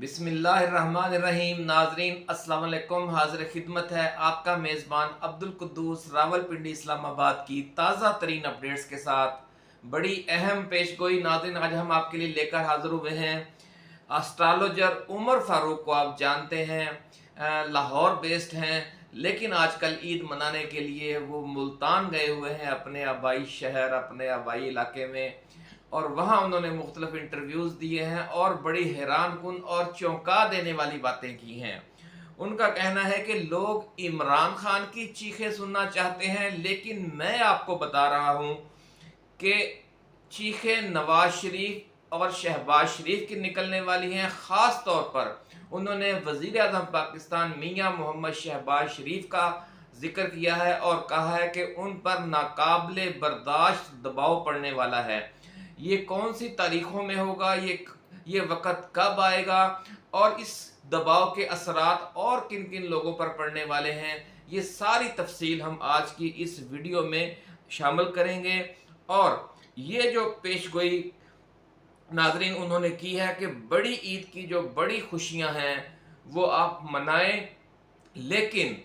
बिस्मिल्लाहिर्रहमानिर्रहीम। नाजरीन अस्सलाम वालेकुम। हाजिर खिदमत है आपका मेज़बान अब्दुल कुद्दूस रावलपिंडी इस्लामाबाद की ताज़ा तरीन अपडेट्स के साथ बड़ी अहम पेशगोई। नाजरीन आज हम आपके लिए लेकर हाजिर हुए हैं एस्ट्रोलॉजर उमर फारूक को। आप जानते हैं लाहौर बेस्ड हैं, लेकिन आजकल ईद मनाने के लिए वो मुल्तान गए हुए हैं, अपने आबाई शहर, अपने आबाई इलाके में, और वहाँ उन्होंने मुख्तलिफ इंटरव्यूज़ दिए हैं और बड़ी हैरान कुन और चौंका देने वाली बातें की हैं। उनका कहना है कि लोग इमरान खान की चीखें सुनना चाहते हैं, लेकिन मैं आपको बता रहा हूँ कि चीखें नवाज शरीफ और शहबाज शरीफ की निकलने वाली हैं। ख़ास तौर पर उन्होंने वज़ीर आज़म पाकिस्तान मियाँ मोहम्मद शहबाज शरीफ का जिक्र किया है और कहा है कि उन पर नाकाबिले बर्दाश्त दबाव पड़ने वाला है। ये कौन सी तारीखों में होगा, ये वक़्त कब आएगा और इस दबाव के असरात और किन किन लोगों पर पड़ने वाले हैं, ये सारी तफसील हम आज की इस वीडियो में शामिल करेंगे। और ये जो पेशगोई नाजरीन उन्होंने की है कि बड़ी ईद की जो बड़ी खुशियां हैं वो आप मनाएं, लेकिन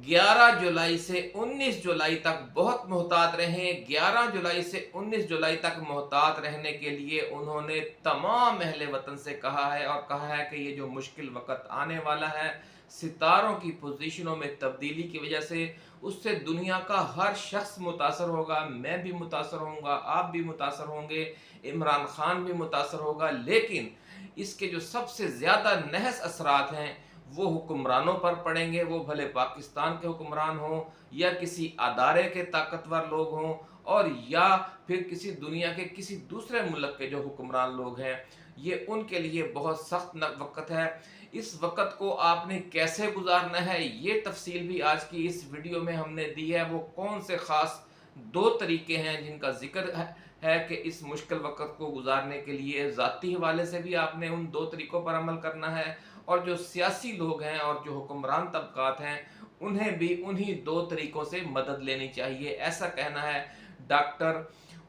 11 जुलाई से 19 जुलाई तक बहुत मोहतात रहें। 11 जुलाई से 19 जुलाई तक मोहतात रहने के लिए उन्होंने तमाम अहले वतन से कहा है और कहा है कि ये जो मुश्किल वक़्त आने वाला है, सितारों की पोजीशनों में तब्दीली की वजह से, उससे दुनिया का हर शख्स मुतासर होगा। मैं भी मुतासर होऊंगा, आप भी मुतासर होंगे, इमरान खान भी मुतासर होगा। लेकिन इसके जो सबसे ज़्यादा नहस असरात हैं वो हुक्मरानों पर पड़ेंगे, वो भले पाकिस्तान के हुक्मरान हों या किसी अदारे के ताकतवर लोग हों, और या फिर किसी दुनिया के किसी दूसरे मुल्क के जो हुक्मरान लोग हैं। ये उनके लिए बहुत सख्त वक़्त है। इस वक़्त को आपने कैसे गुजारना है, ये तफसील भी आज की इस वीडियो में हमने दी है। वो कौन से ख़ास 2 तरीके हैं जिनका जिक्र है कि इस मुश्किल वक़्त को गुजारने के लिए ज़ाती हवाले से भी आपने उन 2 तरीक़ों पर अमल करना है, और जो सियासी लोग हैं और जो हुक्मरान तबकात हैं उन्हें भी उन्हीं 2 तरीक़ों से मदद लेनी चाहिए। ऐसा कहना है डॉक्टर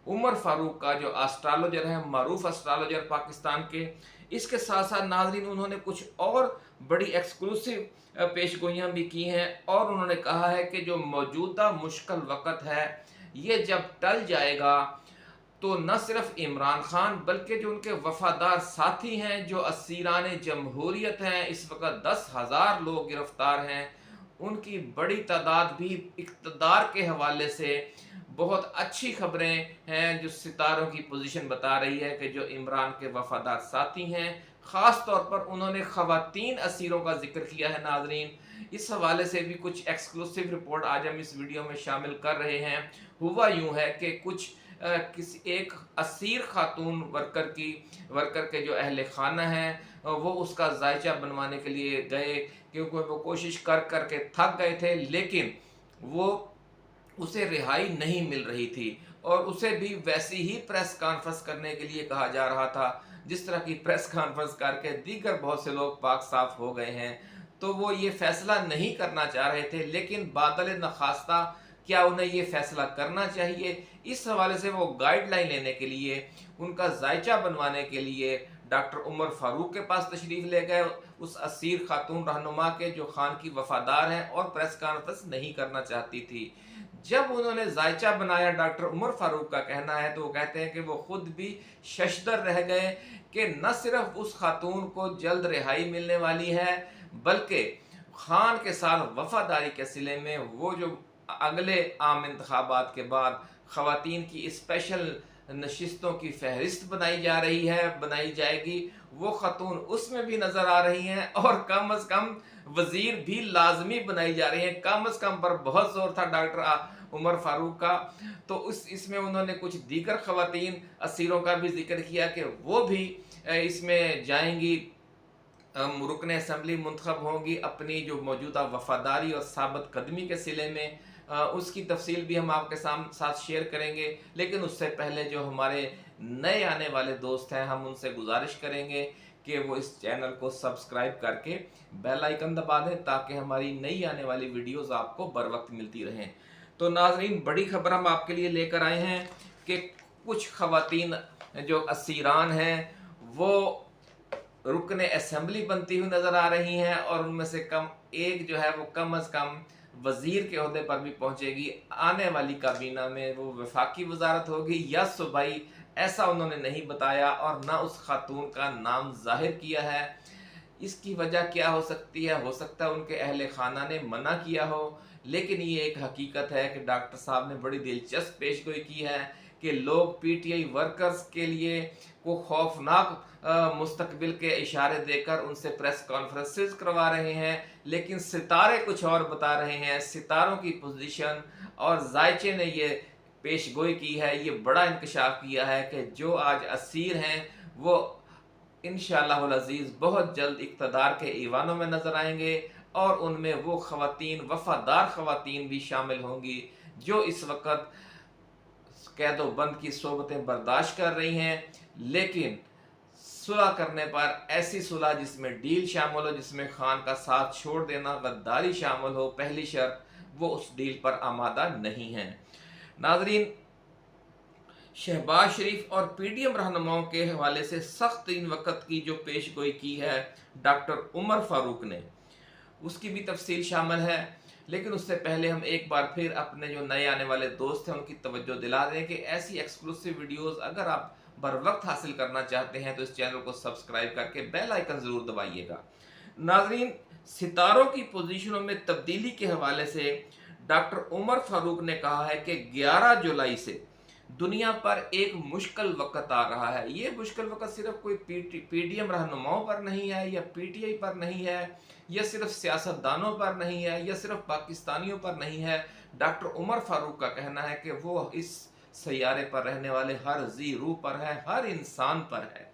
उमर फारूक का, जो एस्ट्रोलॉजर हैं, मारूफ एस्ट्रोलॉजर पाकिस्तान के। इसके साथ साथ नाज़रीन उन्होंने कुछ और बड़ी एक्सक्लूसिव पेशगोइयाँ भी की हैं, और उन्होंने कहा है कि जो मौजूदा मुश्किल वक़्त है ये जब टल जाएगा तो न सिर्फ इमरान खान बल्कि जो उनके वफादार साथी हैं, जो असीरान जमहूरियत हैं, इस वक्त 10,000 लोग गिरफ्तार हैं, उनकी बड़ी तादाद भी इक़्तिदार के हवाले से बहुत अच्छी खबरें हैं जो सितारों की पोजीशन बता रही है कि जो इमरान के वफादार साथी हैं। ख़ास तौर पर उन्होंने ख़वातीन असीरों का जिक्र किया है। नाजरीन इस हवाले से भी कुछ एक्सक्लूसिव रिपोर्ट आज हम इस वीडियो में शामिल कर रहे हैं। हुआ यूँ है कि कुछ किसी एक असीर खातून वर्कर के जो अहल खाना हैं वो उसका जायचा बनवाने के लिए गए, क्योंकि वो कोशिश कर कर के थक गए थे, लेकिन वो उसे रिहाई नहीं मिल रही थी और उसे भी वैसी ही प्रेस कॉन्फ्रेंस करने के लिए कहा जा रहा था जिस तरह की प्रेस कॉन्फ्रेंस करके दीगर बहुत से लोग पाक साफ हो गए हैं। तो वो ये फैसला नहीं करना चाह रहे थे, लेकिन बादल नखास्ता क्या उन्हें ये फैसला करना चाहिए, इस हवाले से वो गाइडलाइन लेने के लिए, उनका जायचा बनवाने के लिए डॉक्टर उमर फारूक के पास तशरीफ़ ले गए, उस असीर खातून रहनुमा के जो खान की वफादार हैं और प्रेस कॉन्फ्रेंस नहीं करना चाहती थी। जब उन्होंने जायचा बनाया, डॉक्टर उमर फारूक का कहना है, तो वो कहते हैं कि वो खुद भी शशदर रह गए कि न सिर्फ उस खातून को जल्द रिहाई मिलने वाली है, बल्कि खान के साथ वफादारी के सिले में वो जो अगले आम इंतखाबात के बाद ख़वातीन की स्पेशल नशिस्तों की फहरिस्त बनाई जाएगी, वो ख़ातून उसमें भी नज़र आ रही हैं, और कम अज़ कम वज़ीर भी लाजमी बनाई जा रही हैं। कम अज़ कम पर बहुत ज़ोर था डॉक्टर उमर फारूक का। तो इसमें उन्होंने कुछ दीगर ख़वातीन असीरों का भी जिक्र किया कि वो भी इसमें जाएंगी, रुकन असम्बली मुंतखब होंगी अपनी जो मौजूदा वफादारी और साबित कदमी के सिले में। उसकी तफसील भी हम आपके साथ शेयर करेंगे, लेकिन उससे पहले जो हमारे नए आने वाले दोस्त हैं हम उनसे गुजारिश करेंगे कि वो इस चैनल को सब्सक्राइब करके बेल आइकन दबा दें ताकि हमारी नई आने वाली वीडियोस आपको बर वक्त मिलती रहें। तो नाजरीन बड़ी खबर हम आपके लिए लेकर आए हैं कि कुछ ख़वातीन जो असीरान हैं वो रुकने असेंबली बनती हुई नज़र आ रही हैं, और उनमें से कम एक जो है वो कम अज़ कम वज़ीर के ओहदे पर भी पहुंचेगी। आने वाली काबीना में वो वफाकी वजारत होगी या सूबाई, ऐसा उन्होंने नहीं बताया और ना उस खातून का नाम जाहिर किया है। इसकी वजह क्या हो सकती है? हो सकता है उनके अहले खाना ने मना किया हो, लेकिन ये एक हकीकत है कि डॉक्टर साहब ने बड़ी दिलचस्प पेशगोई की है कि लोग पीटीआई वर्कर्स के लिए को खौफनाक मुस्तकबिल के इशारे देकर उनसे प्रेस कॉन्फ्रेंसेस करवा रहे हैं, लेकिन सितारे कुछ और बता रहे हैं। सितारों की पोजीशन और जायचे ने ये पेशगोई की है, ये बड़ा इंकशाफ किया है कि जो आज असीर हैं वो इंशाअल्लाहुल अज़ीज़ बहुत जल्द इक़्तिदार के ईवानों में नज़र आएंगे, और उनमें वो ख़वातीन, वफ़ादार ख़वातीन भी शामिल होंगी जो इस वक्त कैदो बंद की सोबतें बर्दाश्त कर रही हैं, लेकिन सुलह करने पर ऐसी सुलह जिसमें डील शामिल हो, जिसमें खान का साथ छोड़ देना, गद्दारी शामिल हो, पहली शर्त, वो उस डील पर आमादा नहीं है। नाजरीन, शहबाज शरीफ और पीडीएम रहनुमाओं के हवाले से सख्त तीन वक्त की जो पेशगोई की है डॉक्टर उमर फारूक ने, उसकी भी तफसील शामिल है। लेकिन उससे पहले हम एक बार फिर अपने जो नए आने वाले दोस्त हैं उनकी तवज्जो दिला दें कि ऐसी एक्सक्लूसिव वीडियोस अगर आप बर वक्त हासिल करना चाहते हैं तो इस चैनल को सब्सक्राइब करके बेल आइकन ज़रूर दबाइएगा। नाजरीन, सितारों की पोजीशनों में तब्दीली के हवाले से डॉक्टर उमर फारूक ने कहा है कि 11 जुलाई से दुनिया पर एक मुश्किल वक्त आ रहा है। ये मुश्किल वक्त सिर्फ कोई पीडीएम रहनुमाओं पर नहीं है या पीटीआई पर नहीं है या सिर्फ सियासतदानों पर नहीं है या सिर्फ पाकिस्तानियों पर नहीं है। डॉक्टर उमर फारूक का कहना है कि वो इस सैयारे पर रहने वाले हर जी रूह पर है, हर इंसान पर है।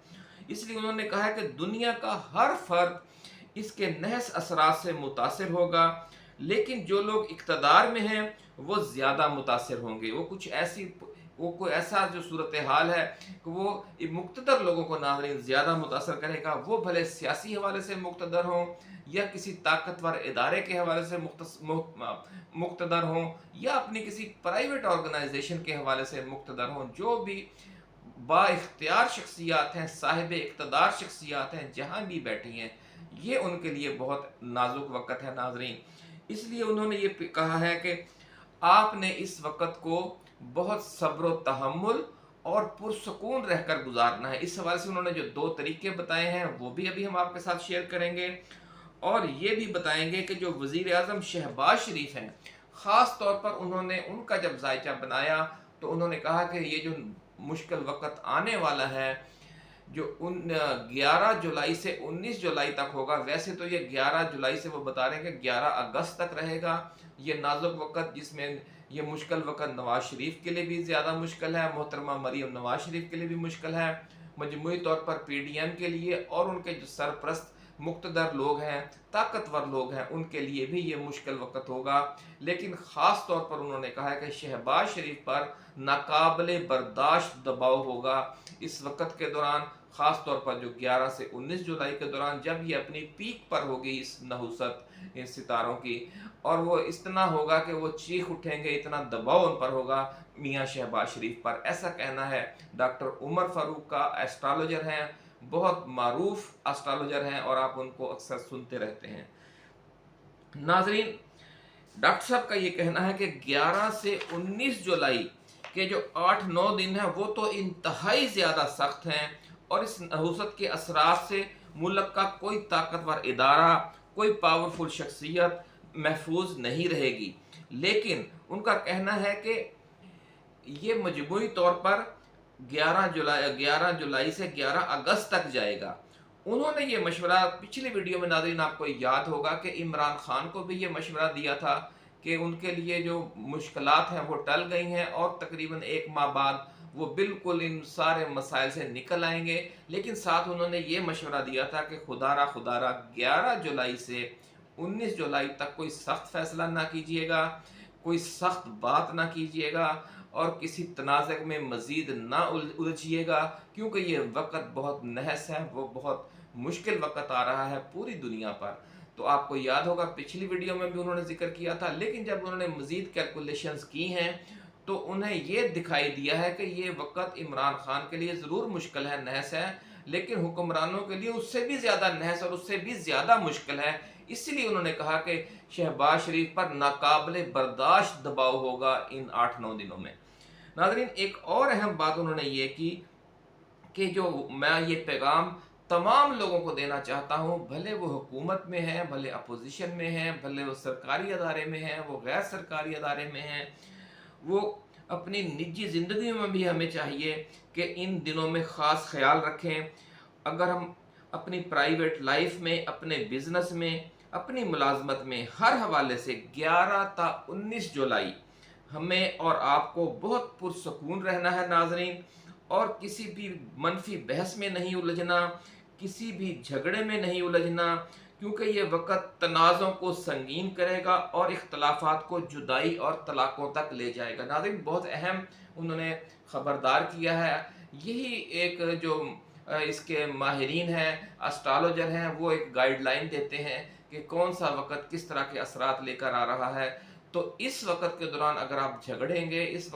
इसलिए उन्होंने कहा है कि दुनिया का हर फर्द इसके नहस असरात से मुतासिर होगा, लेकिन जो लोग इक़्तिदार में हैं वो ज़्यादा मुतासिर होंगे। वो कोई ऐसा जो सूरत हाल है कि वो मुक़्तदर लोगों को नाज़रीन ज़्यादा मुतासर करेगा, वो भले सियासी हवाले से मुक़्तदर हों या किसी ताकतवर इदारे के हवाले से मुक़्तदर हों या अपनी किसी प्राइवेट ऑर्गेनाइजेशन के हवाले से मुक़्तदर हों। जो भी बाइख्तियार शख्सियात हैं, साहिब इक़्तिदार शख्सियात हैं, जहाँ भी बैठी हैं, ये उनके लिए बहुत नाजुक वक़्त है नाज़रीन। इसलिए उन्होंने ये कहा है कि आपने इस वक़्त को बहुत सब्र व तहम्मुल और पुरसकून रहकर गुजारना है। इस हवाले से उन्होंने जो 2 तरीके बताए हैं वो भी अभी हम आपके साथ शेयर करेंगे, और ये भी बताएंगे कि जो वज़ीर आज़म शहबाज शरीफ हैं, ख़ास तौर पर उन्होंने उनका जब जायचा बनाया तो उन्होंने कहा कि ये जो मुश्किल वक़्त आने वाला है जो 11 जुलाई से 19 जुलाई तक होगा। वैसे तो ये 11 जुलाई से वो बता रहे हैं कि 11 अगस्त तक रहेगा ये नाजुक वक़्त, जिसमें ये मुश्किल वक़्त नवाज शरीफ के लिए भी ज़्यादा मुश्किल है, मोहतरमा मरीम नवाज शरीफ के लिए भी मुश्किल है, मजमूई तौर पर पीडीएम के लिए और उनके जो सरप्रस्त मुक़्तदर लोग हैं, ताकतवर लोग हैं, उनके लिए भी ये मुश्किल वक़्त होगा। लेकिन ख़ास तौर पर उन्होंने कहा है कि शहबाज शरीफ पर नाकाबिले बर्दाश्त दबाव होगा इस वक़्त के दौरान, ख़ास तौर पर जो 11 से 19 जुलाई के दौरान, जब ये अपनी पीक पर होगी इस नहुसत इन सितारों की, और वो इतना होगा कि वो चीख उठेंगे, इतना दबाव उन पर होगा मियाँ शहबाज शरीफ पर। ऐसा कहना है डॉक्टर उमर फारूक का। एस्ट्रोलॉजर हैं, बहुत मारूफ एस्ट्रोलॉजर हैं और आप उनको अक्सर सुनते रहते हैं। नाजरीन, डॉक्टर साहब का ये कहना है कि 11 से 19 जुलाई के जो 8-9 दिन हैं वो तो इंतहाई ज़्यादा सख्त हैं, और इस नहुसत के असरात से मुल्क का कोई ताकतवर इदारा, कोई पावरफुल शख्सियत महफूज नहीं रहेगी। लेकिन उनका कहना है कि ये मजमूई तौर पर 11 जुलाई से 11 अगस्त तक जाएगा। उन्होंने ये मशवरा पिछली वीडियो में नाज़रीन आपको याद होगा कि इमरान खान को भी ये मशवरा दिया था कि उनके लिए जो मुश्किलात हैं वो टल गई हैं और तकरीबन 1 माह बाद वो बिल्कुल इन सारे मसाइल से निकल आएंगे। लेकिन साथ उन्होंने ये मशवरा दिया था कि खुदारा 11 जुलाई से 19 जुलाई तक कोई सख्त फैसला ना कीजिएगा, कोई सख्त बात ना कीजिएगा और किसी तनाज़ में मज़ीद ना उलझिएगा, क्योंकि ये वक़्त बहुत नहस है, वो बहुत मुश्किल वक़्त आ रहा है पूरी दुनिया पर। तो आपको याद होगा पिछली वीडियो में भी उन्होंने ज़िक्र किया था, लेकिन जब उन्होंने मज़ीद कैलकुलेशंस की हैं तो उन्हें ये दिखाई दिया है कि ये वक़्त इमरान खान के लिए ज़रूर मुश्किल है, नहस है, لیکن حکمرانوں کے لیے اس سے بھی زیادہ نحس اور اس سے بھی زیادہ مشکل ہے۔ اسی لیے انہوں نے کہا کہ شہباز شریف پر ناقابل برداشت دباؤ ہوگا ان 8-9 دنوں میں۔ ناظرین، ایک اور اہم بات انہوں نے یہ کی کہ جو میں یہ پیغام تمام لوگوں کو دینا چاہتا ہوں، بھلے وہ حکومت میں ہیں، بھلے اپوزیشن میں ہیں، بھلے وہ سرکاری ادارے میں ہیں، وہ غیر سرکاری ادارے میں ہیں، وہ اپنی نجی زندگی میں بھی ہمیں چاہیے کہ ان دنوں میں خاص خیال رکھیں۔ اگر ہم اپنی پرائیویٹ لائف میں، اپنے بزنس میں، اپنی ملازمت میں ہر حوالے سے 11 تا 19 جولائی ہمیں اور آپ کو بہت پرسکون رہنا ہے ناظرین، اور کسی بھی منفی بحث میں نہیں الجھنا، کسی بھی جھگڑے میں نہیں الجھنا، کیونکہ یہ وقت تنازعوں کو سنگین کرے گا اور اختلافات کو جدائی اور طلاقوں تک لے جائے گا۔ ناظرین، بہت اہم انہوں نے خبردار کیا ہے۔ یہی ایک جو اس کے ماہرین ہیں، اسٹرالوجر ہیں، وہ ایک گائیڈ لائن دیتے ہیں کہ کون سا وقت کس طرح کے اثرات لے کر آ رہا ہے۔ تو اس وقت کے دوران اگر آپ جھگڑیں گے، اس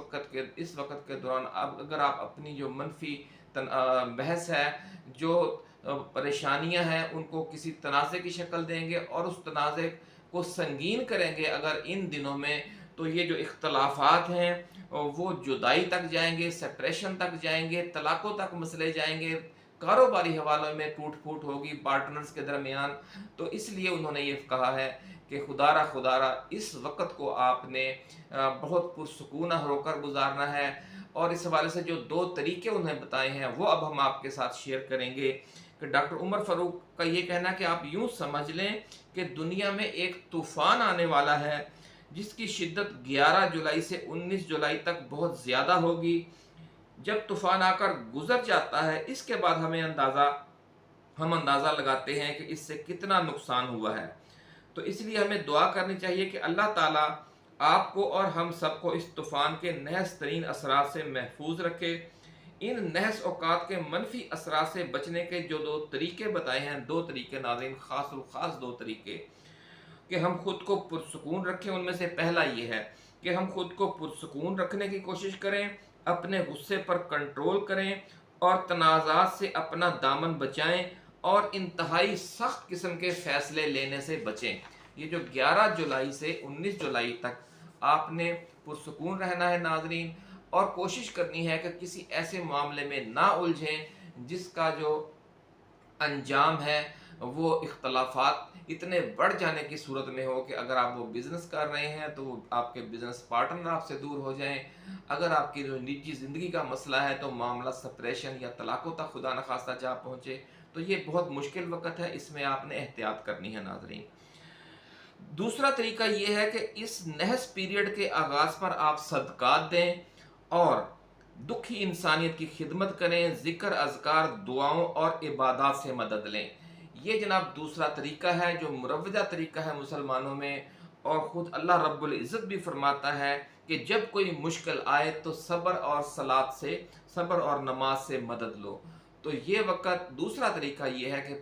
وقت کے دوران اگر آپ اپنی جو منفی بحث ہے، جو پریشانیاں ہیں، ان کو کسی تنازع کی شکل دیں گے اور اس تنازع کو سنگین کریں گے اگر ان دنوں میں، تو یہ جو اختلافات ہیں وہ جدائی تک جائیں گے، سپریشن تک جائیں گے، طلاقوں تک مسئلے جائیں گے، کاروباری حوالوں میں ٹوٹ پھوٹ ہوگی پارٹنرز کے درمیان۔ تو اس لیے انہوں نے یہ کہا ہے کہ خدا را اس وقت کو آپ نے بہت پرسکون ہو کر گزارنا ہے، اور اس حوالے سے جو 2 طریقے انہیں بتائے ہیں وہ اب ہم آپ کے ساتھ شیئر کریں گے۔ کہ ڈاکٹر عمر فاروق کا یہ کہنا ہے کہ آپ یوں سمجھ لیں کہ دنیا میں ایک طوفان آنے والا ہے جس کی شدت 11 جولائی سے 19 جولائی تک بہت زیادہ ہوگی۔ جب طوفان آ کر گزر جاتا ہے، اس کے بعد ہم اندازہ لگاتے ہیں کہ اس سے کتنا نقصان ہوا ہے۔ تو اس لیے ہمیں دعا کرنی چاہیے کہ اللہ تعالیٰ آپ کو اور ہم سب کو اس طوفان کے نحس ترین اثرات سے محفوظ رکھے۔ ان نحس اوقات کے منفی اثرات سے بچنے کے جو 2 طریقے بتائے ہیں، 2 طریقے ناظرین، خاص 2 طریقے کہ ہم خود کو پرسکون رکھیں، ان میں سے پہلا یہ ہے کہ ہم خود کو پرسکون رکھنے کی کوشش کریں، اپنے غصے پر کنٹرول کریں اور تنازعات سے اپنا دامن بچائیں اور انتہائی سخت قسم کے فیصلے لینے سے بچیں۔ یہ جو 11 جولائی سے 19 جولائی تک آپ نے پرسکون رہنا ہے ناظرین، اور کوشش کرنی ہے کہ کسی ایسے معاملے میں نہ الجھیں جس کا جو انجام ہے وہ اختلافات اتنے بڑھ جانے کی صورت میں ہو کہ اگر آپ وہ بزنس کر رہے ہیں تو وہ آپ کے بزنس پارٹنر آپ سے دور ہو جائیں، اگر آپ کی جو نجی زندگی کا مسئلہ ہے تو معاملہ سپریشن یا طلاقوں تک خدا نخواستہ جا پہنچے، تو یہ بہت مشکل وقت ہے، اس میں آپ نے احتیاط کرنی ہے ناظرین۔ دوسرا طریقہ یہ ہے کہ اس نحس پیریڈ کے آغاز پر آپ صدقات دیں اور دکھی انسانیت کی خدمت کریں، ذکر، اذکار، دعاؤں اور عبادات سے مدد لیں۔ یہ جناب دوسرا طریقہ ہے جو مروجہ طریقہ ہے مسلمانوں میں، اور خود اللہ رب العزت بھی فرماتا ہے کہ جب کوئی مشکل آئے تو صبر اور نماز سے مدد لو۔ تو یہ وقت دوسرا طریقہ یہ ہے کہ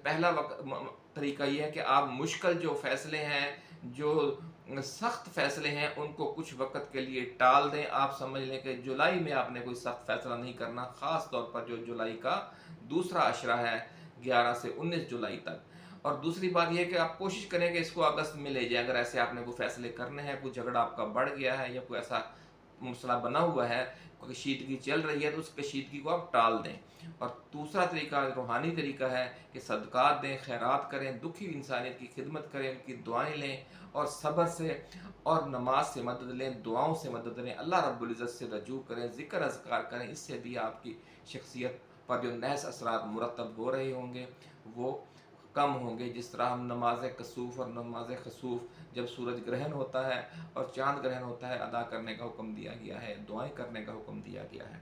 طریقہ یہ ہے کہ آپ مشکل جو فیصلے ہیں، جو سخت فیصلے ہیں، ان کو کچھ وقت کے لیے ٹال دیں۔ آپ سمجھ لیں کہ جولائی میں آپ نے کوئی سخت فیصلہ نہیں کرنا، خاص طور پر جو جولائی کا دوسرا عشرہ ہے 11 سے 19 جولائی تک۔ اور دوسری بات یہ ہے کہ آپ کوشش کریں کہ اس کو اگست میں لے جائیں، اگر ایسے آپ نے کوئی فیصلے کرنے ہیں، کوئی جھگڑا آپ کا بڑھ گیا ہے یا کوئی ایسا مسئلہ بنا ہوا ہے، کوئی کشیدگی چل رہی ہے، تو اس کشیدگی کو آپ ٹال دیں۔ اور دوسرا طریقہ روحانی طریقہ ہے کہ صدقات دیں، خیرات کریں، دکھی انسانیت کی خدمت کریں، ان کی دعائیں لیں اور صبر سے اور نماز سے مدد لیں، دعاؤں سے مدد لیں، اللہ رب العزت سے رجوع کریں، ذکر اذکار کریں۔ اس سے بھی آپ کی شخصیت پر جو نحس اثرات مرتب ہو رہے ہوں گے وہ کم ہوں گے۔ جس طرح ہم نماز کسوف اور نماز خسوف جب سورج گرہن ہوتا ہے اور چاند گرہن ہوتا ہے ادا کرنے کا حکم دیا گیا ہے، دعائیں کرنے کا حکم دیا گیا ہے۔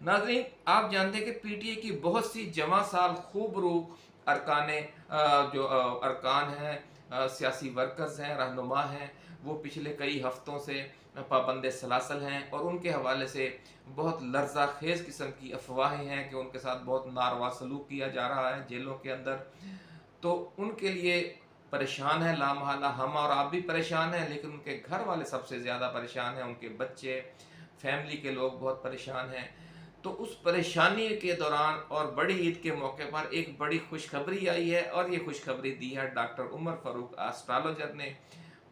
ناظرین، آپ جانتے ہیں کہ پی ٹی اے کی بہت سی جواں سال خوب روح ارکان ہیں، سیاسی ورکرز ہیں، رہنما ہیں، وہ پچھلے کئی ہفتوں سے پابند سلاسل ہیں، اور ان کے حوالے سے بہت لرزہ خیز قسم کی افواہیں ہیں کہ ان کے ساتھ بہت ناروا سلوک کیا جا رہا ہے جیلوں کے اندر۔ تو ان کے لیے پریشان ہے لامحالہ، ہم اور آپ بھی پریشان ہیں، لیکن ان کے گھر والے سب سے زیادہ پریشان ہیں، ان کے بچے، فیملی کے لوگ بہت پریشان ہیں۔ तो उस परेशानी के दौरान और बड़ी ईद के मौके पर एक बड़ी खुशखबरी आई है, और ये खुशखबरी दी है डॉक्टर उमर फ़ारूक एस्ट्रोलॉजर ने।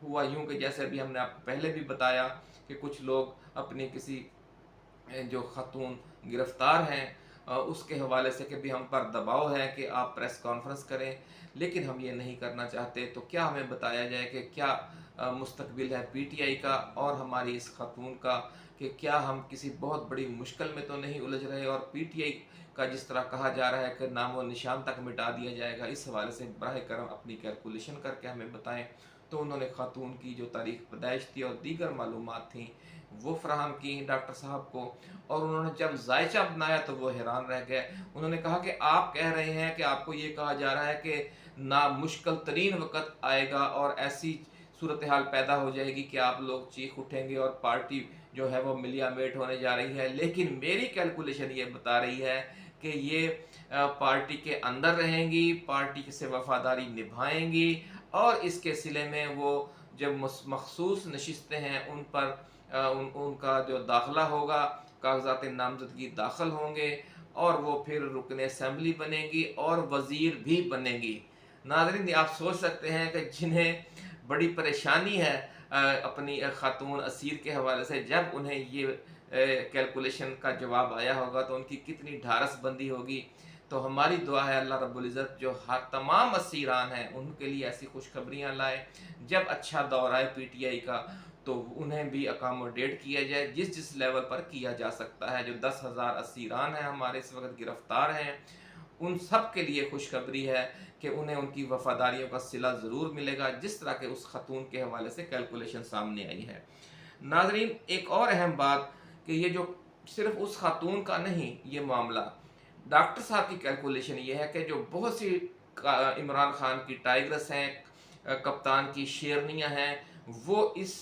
हुआ यूं कि जैसे अभी हमने आपको पहले भी बताया कि कुछ लोग अपनी किसी जो खातून गिरफ्तार हैं उसके हवाले से कि भी हम पर दबाव है कि आप प्रेस कॉन्फ्रेंस करें, लेकिन हम ये नहीं करना चाहते। तो क्या हमें बताया जाए कि क्या मुस्तकबिल है पीटीआई का और हमारी इस खातून का, कि क्या हम किसी बहुत बड़ी मुश्किल में तो नहीं उलझ रहे, और पीटीआई का जिस तरह कहा जा रहा है कि नामो निशान तक मिटा दिया जाएगा। इस हवाले से बराह करम अपनी कैलकुलेशन करके हमें बताएं। तो उन्होंने खातून की जो तारीख पैदाइश थी और दीगर मालूमात थी वो फराहम की डॉक्टर साहब को, और उन्होंने जब जायचा बनाया तो वो हैरान रह गए। उन्होंने कहा कि आप कह रहे हैं कि आपको ये कहा जा रहा है कि ना मुश्किल तरीन वक़्त आएगा और ऐसी सूरत हाल पैदा हो जाएगी कि आप लोग चीख उठेंगे और पार्टी जो है वो मिलियामेट होने जा रही है, लेकिन मेरी कैलकुलेशन ये बता रही है कि ये पार्टी के अंदर रहेंगी, पार्टी से वफादारी निभाएंगी, और इसके सिले में वो जब मखसूस नशिस्तें हैं उन पर उनका जो दाखिला होगा, कागजात नामजदगी दाखिल होंगे, और वो फिर रुकन असम्बली बनेंगी और वज़ीर भी बनेंगी। नाज़रीन, आप सोच सकते हैं कि जिन्हें बड़ी परेशानी है अपनी खातून असीर के हवाले से, जब उन्हें ये कैलकुलेशन का जवाब आया होगा तो उनकी कितनी ढारस बंदी होगी। तो हमारी दुआ है अल्लाह रब्बुल इज़्ज़त जो हर तमाम असीरान हैं उनके लिए ऐसी खुशखबरियाँ लाए। जब अच्छा दौर आए पीटीआई का तो उन्हें भी अकोमोडेट किया जाए जिस जिस लेवल पर किया जा सकता है। जो 10,000 असीरान हैं हमारे इस वक्त गिरफ्तार हैं, उन सब के लिए खुशखबरी है कि उन्हें उनकी वफादारियों का सिला ज़रूर मिलेगा, जिस तरह के उस खतून के हवाले से कैलकुलेशन सामने आई है। नाजरीन, एक और अहम बात कि ये जो सिर्फ उस खातून का नहीं ये मामला, डॉक्टर साहब की कैलकुलेशन ये है कि जो बहुत सी इमरान खान की टाइग्रस हैं, कप्तान की शेरनियां हैं, वो इस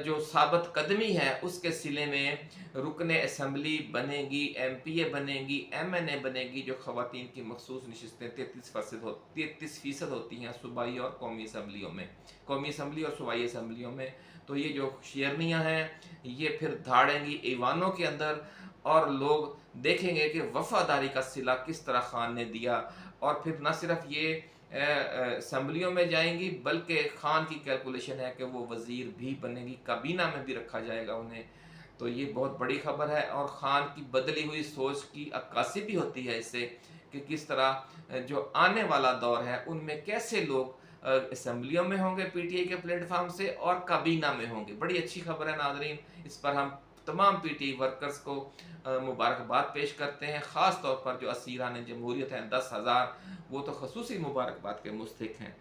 जो साबित कदमी है उसके सिले में रुकन असम्बली बनेगी, एमपीए बनेगी, एमएनए बनेगी, जो ख़वातीन की मखसूस नशिस्तें 33% होती हैं सूबाई और कौमी असम्बलियों में, कौमी असम्बली और सूबाई असम्बलियों में। तो ये जो शेरनियाँ हैं ये फिर धाड़ेंगी ईवानों के अंदर, और लोग देखेंगे कि वफादारी का सिला किस तरह खान ने दिया। और फिर न सिर्फ ये असम्बलियों में जाएंगी बल्कि खान की कैलकुलेशन है कि वो वज़ीर भी बनेगी, काबीना में भी रखा जाएगा उन्हें। तो ये बहुत बड़ी खबर है, और खान की बदली हुई सोच की अक्कासी भी होती है इससे कि किस तरह जो आने वाला दौर है उनमें कैसे लोग असम्बलियों में होंगे पीटीआई के प्लेटफार्म से और काबीना में होंगे। बड़ी अच्छी खबर है नाजरीन, इस पर हम तमाम पीटीआई वर्कर्स को मुबारकबाद पेश करते हैं। ख़ास तौर पर जो असीरान जमहूरियत हैं 10,000, वो तो खसूसी मुबारकबाद के मुस्तहिक हैं।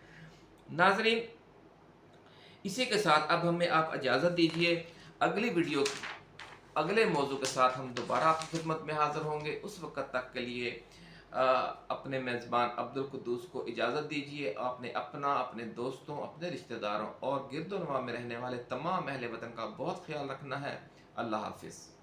नाजरीन, इसी के साथ अब हमें आप इजाज़त दीजिए। अगली वीडियो अगले मौजू के साथ हम दोबारा आपकी खिदमत में हाज़िर होंगे। उस वक़्त तक के लिए अपने मेज़बान अब्दुल कुद्दूस को इजाज़त दीजिए। आपने अपना, अपने दोस्तों, अपने रिश्तेदारों और गिरदोनवा में रहने वाले तमाम अहले वतन का बहुत ख्याल रखना है। अल्लाह हाफ़िज़।